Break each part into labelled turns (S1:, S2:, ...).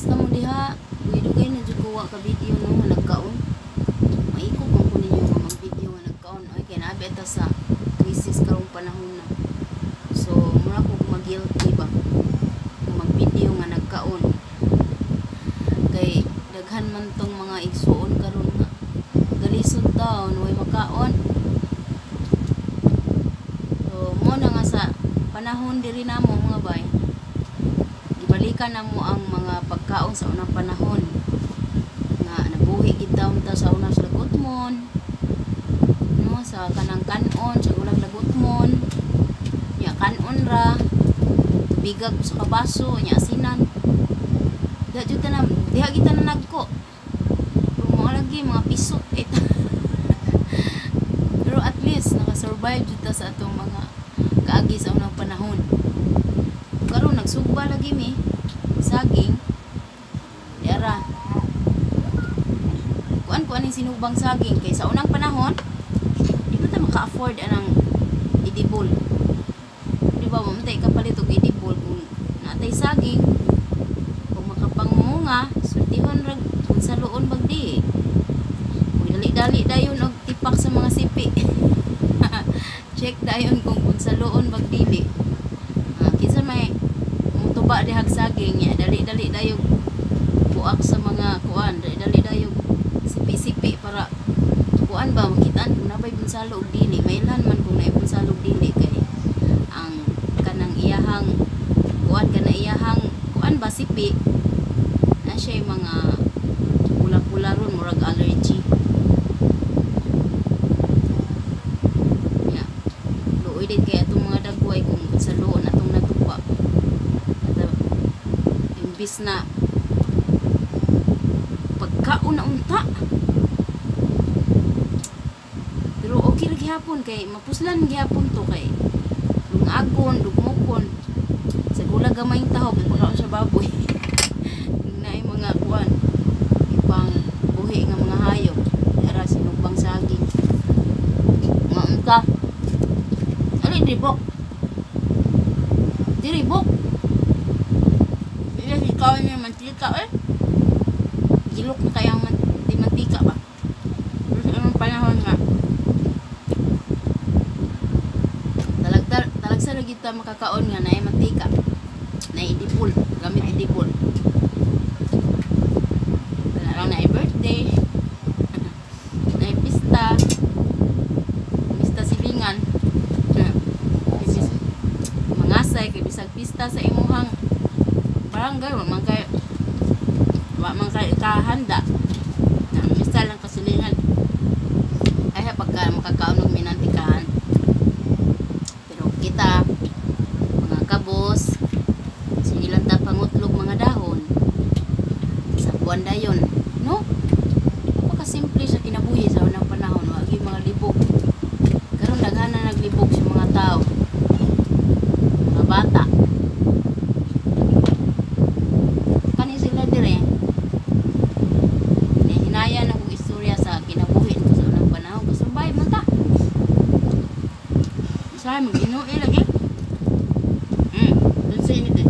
S1: na mo diha. Dugay na jud ko wa ka video no nga nagkaon. Maiko kung kunin niyo nga mag-video nga nagkaon. Ay kay naabi ta sa crisis karong panahon na. So mura ko mag-guilty ba kung mag-video nga nagkaon. Kay daghan man tong mga igsuon karon nga galisod taon way makaon. So mo na nga sa panahon diri namo mga bay. Gibalikan namo ang mga pagkaon sa unang panahon. Nga nabuhi gid taon ta sa unang lagutmon. No sa kanang kanon sa ulang lagutmon. Ya kanon ra bigag sa kabaso nya asinan. Diha kita na nagko. Pero mga lagi, mga piso. Pero at least, nakasurvive jud ta sa atong mga kaagi sa unang panahon. Karon nagsugba lagi mi. Saging. Diara. Kuan yung sinubang saging. Kay sa unang panahon, di ba ta maka-afford anang idibol. Di ba, mamatay ka palit og idibol kung natay saging. Pangunga, sultihon rag kung sa luon bagdi. Dali-dali dayon og tipak sa mga sipi. Check dayon kung sa luon bagdili. Kinsa may mutuba dihag saging ya, dali-dali dayon buak sa mga kuan, dali-dali dayon sipi-sipi para kuan ba makitaan kung nabay bunsalo og dili. Mailan man kung naay bunsalo og dili kay ang kanang iyahang kuan kana iyahang kuan ba sipi siya yung mga pula-pula ron, murag allergy. Yeah. Luoy din kaya itong mga dagway kung sa loon atong natupa. At imbis na pagkaon na unta. Pero okay rin gihapon kay mapuslan gihapon to kay lungagon, dugmokon. Sa gula gamayng taho, pagkaon sa baboy. Mga kuan ipang buhi nga mga hayop ara sinubang saging nga unta ali ribok diribok iya ikaw ni mantika gilok na kayang di mantika ba pero sa panahon nga talag sa kita makakaon nga na mantika na idipol gamit idipol na birthday na pista silingan mangasay kay bisag pista sa imuhang barangay wa man kay kahanda na pista lang kasilingan ay pagka makakaon og minantikahan pero kita mga kabos sinilang ta pangutlog mga dahon sa buwan dayon. No? Napaka-simple sa kinabuhi sa unang panahon. Wagi mga libog. Karon daghan na naglibog sa mga tao. Mga bata. Kani sila dire. Hinaya na kong istorya sa kinabuhi sa unang panahon. Kasabay man ta. Sa mag-inuwi lagi. Doon sa init eh.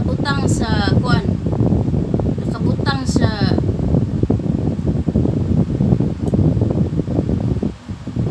S1: nakabutang sa kuan. Nakabutang sa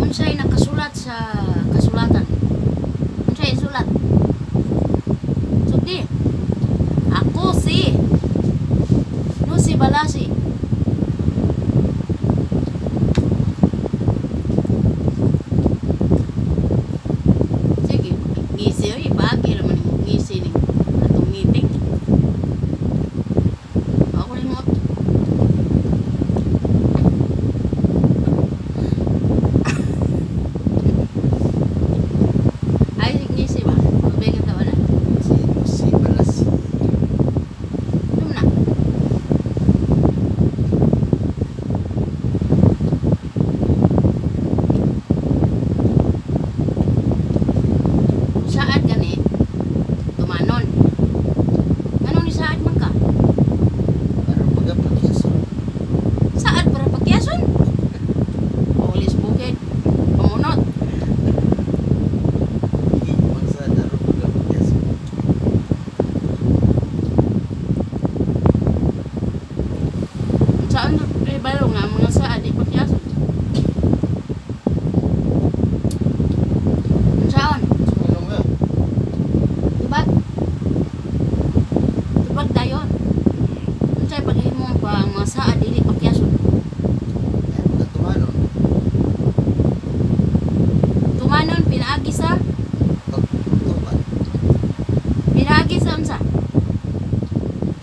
S1: unsay nakasulat sa kasulatan. Unsay sulat? Sugdi. Ako si Lucy Balasi. Sige, ngisi oy, bagi naman yung ngisi ni atong meeting. Ako rin mo. Ay, ngisi ba? Mabigat ka wala.
S2: Si Balas.
S1: Ano na? Saad gani? Tumanon. Anong ni saad man ka?
S2: Para magapagyaso.
S1: Saad para pagyason? Ulis bukid. Pamunot.
S2: Hindi magsada ro magapagyaso.
S1: Saan balo nga mga saad ipagyason? Saan?
S2: Ano nga?
S1: Tubag. Tubag dayon. Unsay paghimo pa ang mga saad dili pagyason?
S2: Ay, magatumanon.
S1: Tumanon pinaagi sa
S2: Pagtuman.
S1: pinaagi sa unsa?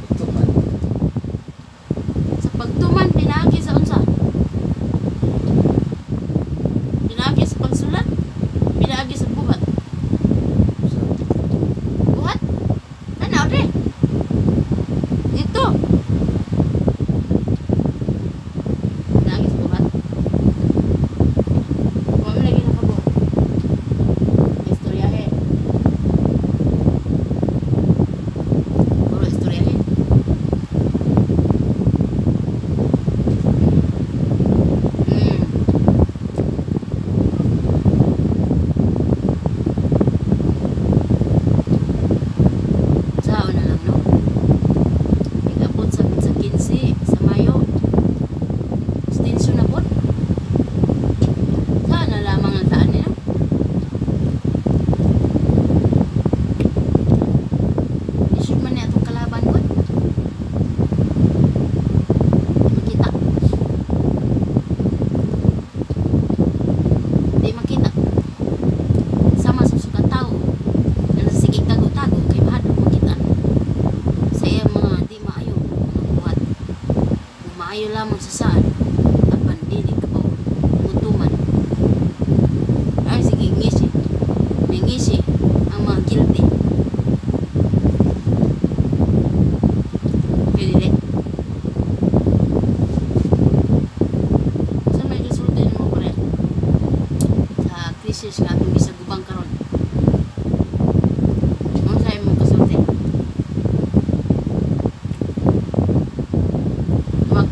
S2: Pagtuman.
S1: Sa pagtuman pinaagi sa unsa? Pinaagi sa pagsulat? Pinaagi sa buhat?
S2: Sa
S1: Buhat? Ano re? Dito. Pinaagi sa buhat? Huwag mo lagi nakabo. Istoryahe. Puro istoryahe. Sao na lang, no? Igabot sa 15 sa Mayo. Extension na po. Saan na lamang ang taan nila? Isip man niya itong kalaban ko. Makita. Di makita. Sama sa sukat tao. Na sige tago-tago kay bahadong makita. Sa iyang mga di maayo mga buhat. Kung maayo lamang sa saan, tapan dili ka ba mutuman. Ay sige ngisi. May ngisi ang mga guilty. Kaya dili. Saan may resulta yun mo pare? Sa krisis nga itong bisag ubang karon. Ano sa'yo mo kasulti? Wag.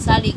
S1: magsalig